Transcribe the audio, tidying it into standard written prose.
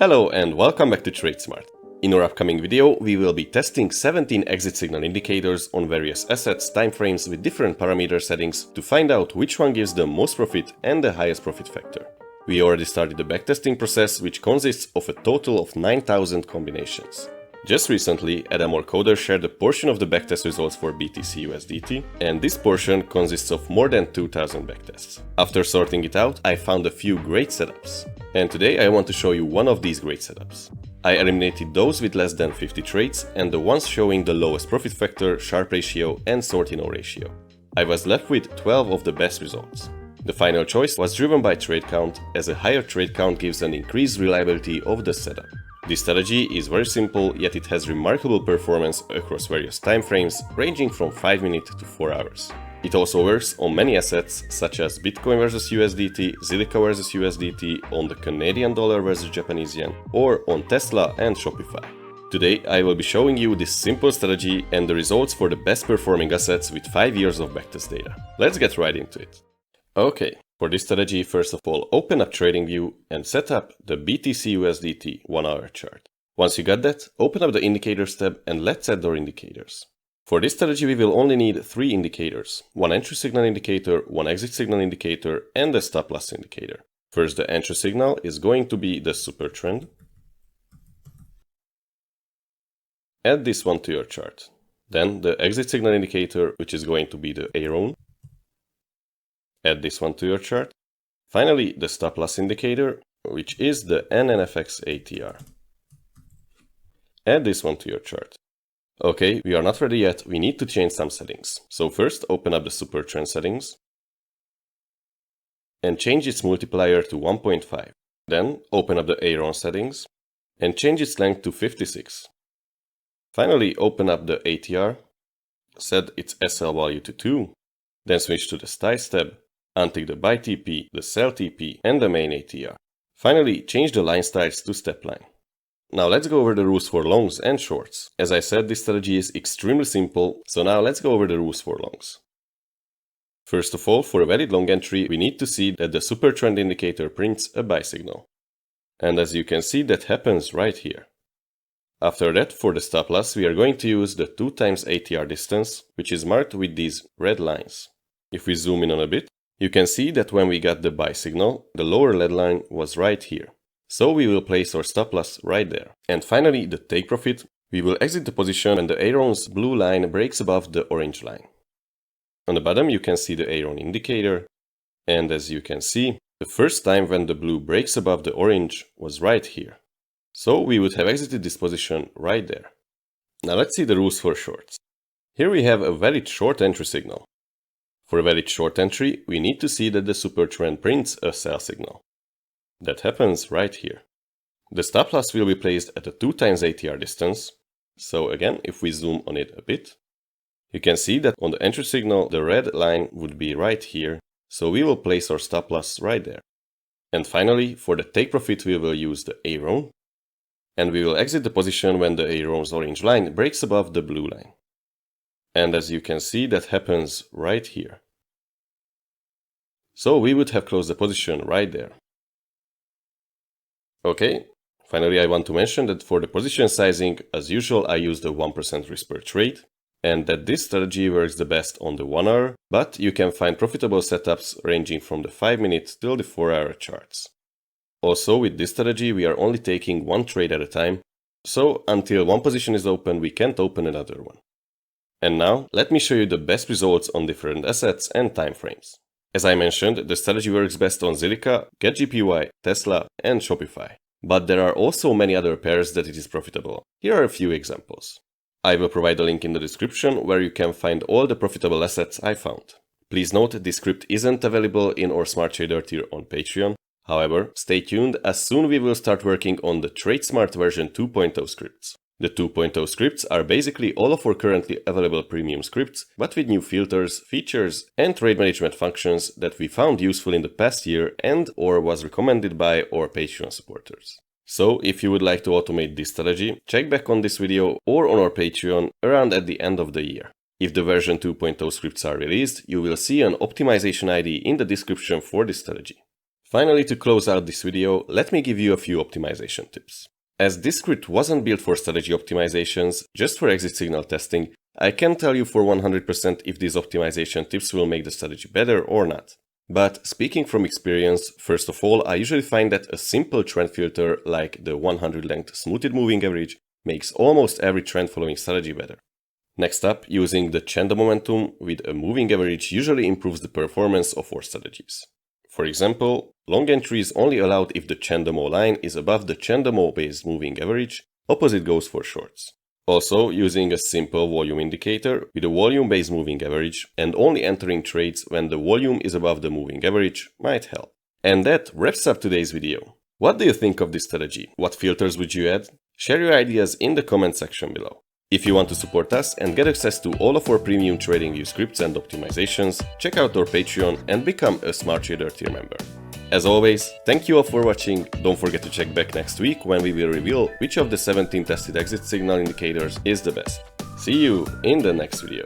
Hello and welcome back to TradeSmart. In our upcoming video, we will be testing 17 exit signal indicators on various assets timeframes with different parameter settings to find out which one gives the most profit and the highest profit factor. We already started the backtesting process, which consists of a total of 9,000 combinations. Just recently, Adam or Coder shared a portion of the backtest results for BTCUSDT, and this portion consists of more than 2,000 backtests. After sorting it out, I found a few great setups. And today I want to show you one of these great setups. I eliminated those with less than 50 trades and the ones showing the lowest profit factor, Sharpe ratio and sort-in-O ratio. I was left with 12 of the best results. The final choice was driven by trade count, as a higher trade count gives an increased reliability of the setup. This strategy is very simple, yet it has remarkable performance across various timeframes, ranging from 5 minutes to 4 hours. It also works on many assets such as Bitcoin versus USDT, Ziliqua versus USDT, on the Canadian dollar versus Japanese yen, or on Tesla and Shopify. Today I will be showing you this simple strategy and the results for the best performing assets with 5 years of backtest data. Let's get right into it. Okay, for this strategy, first of all, open up TradingView and set up the BTCUSDT 1 hour chart. Once you got that, open up the Indicators tab and let's set our indicators. For this strategy, we will only need 3 indicators, one entry signal indicator, one exit signal indicator, and a stop loss indicator. First, the entry signal is going to be the SuperTrend. Add this one to your chart. Then the exit signal indicator, which is going to be the Aroon. Add this one to your chart. Finally, the stop loss indicator, which is the NNFX ATR. Add this one to your chart. Okay, we are not ready yet, we need to change some settings. So first, open up the SuperTrend settings and change its multiplier to 1.5. Then, open up the Aroon settings and change its length to 56. Finally, open up the ATR, set its SL value to 2, then switch to the Styles tab, untick the Buy TP, the Sell TP, and the main ATR. Finally, change the line styles to step line. Now let's go over the rules for longs and shorts. As I said, this strategy is extremely simple, so now let's go over the rules for longs. First of all, for a valid long entry, we need to see that the SuperTrend indicator prints a buy signal. And as you can see, that happens right here. After that, for the stop loss, we are going to use the 2 times ATR distance, which is marked with these red lines. If we zoom in on a bit, you can see that when we got the buy signal, the lower red line was right here. So we will place our stop loss right there. And finally, the take profit, we will exit the position when the Aroon's blue line breaks above the orange line. On the bottom, you can see the Aroon indicator. And as you can see, the first time when the blue breaks above the orange was right here. So we would have exited this position right there. Now let's see the rules for shorts. Here we have a valid short entry signal. For a valid short entry, we need to see that the SuperTrend prints a sell signal. That happens right here. The stop loss will be placed at a 2 times ATR distance. So again, if we zoom on it a bit, you can see that on the entry signal, the red line would be right here. So we will place our stop loss right there. And finally, for the take profit, we will use the Aroon. And we will exit the position when the Aroon's orange line breaks above the blue line. And as you can see, that happens right here. So we would have closed the position right there. Okay, finally I want to mention that for the position sizing, as usual I use the 1% risk per trade, and that this strategy works the best on the 1 hour, but you can find profitable setups ranging from the 5 minute till the 4 hour charts. Also, with this strategy we are only taking 1 trade at a time, so until one position is open we can't open another one. And now, let me show you the best results on different assets and timeframes. As I mentioned, the strategy works best on Ziliqua, GetJPY, Tesla, and Shopify. But there are also many other pairs that it is profitable. Here are a few examples. I will provide a link in the description where you can find all the profitable assets I found. Please note this script isn't available in our Smart Trader tier on Patreon. However, stay tuned as soon we will start working on the TradeSmart version 2.0 scripts. The 2.0 scripts are basically all of our currently available premium scripts, but with new filters, features, and trade management functions that we found useful in the past year and/or was recommended by our Patreon supporters. So, if you would like to automate this strategy, check back on this video or on our Patreon around at the end of the year. If the version 2.0 scripts are released, you will see an optimization ID in the description for this strategy. Finally, to close out this video, let me give you a few optimization tips. As this script wasn't built for strategy optimizations, just for exit signal testing, I can't tell you for 100% if these optimization tips will make the strategy better or not. But speaking from experience, first of all, I usually find that a simple trend filter like the 100 length smoothed moving average makes almost every trend following strategy better. Next up, using the candle momentum with a moving average usually improves the performance of our strategies. For example, long entry is only allowed if the candle line is above the candle based moving average, opposite goes for shorts. Also, using a simple volume indicator with a volume-based moving average and only entering trades when the volume is above the moving average might help. And that wraps up today's video. What do you think of this strategy? What filters would you add? Share your ideas in the comment section below. If you want to support us and get access to all of our premium TradingView scripts and optimizations, check out our Patreon and become a Smart Trader tier member. As always, thank you all for watching. Don't forget to check back next week when we will reveal which of the 17 tested exit signal indicators is the best. See you in the next video.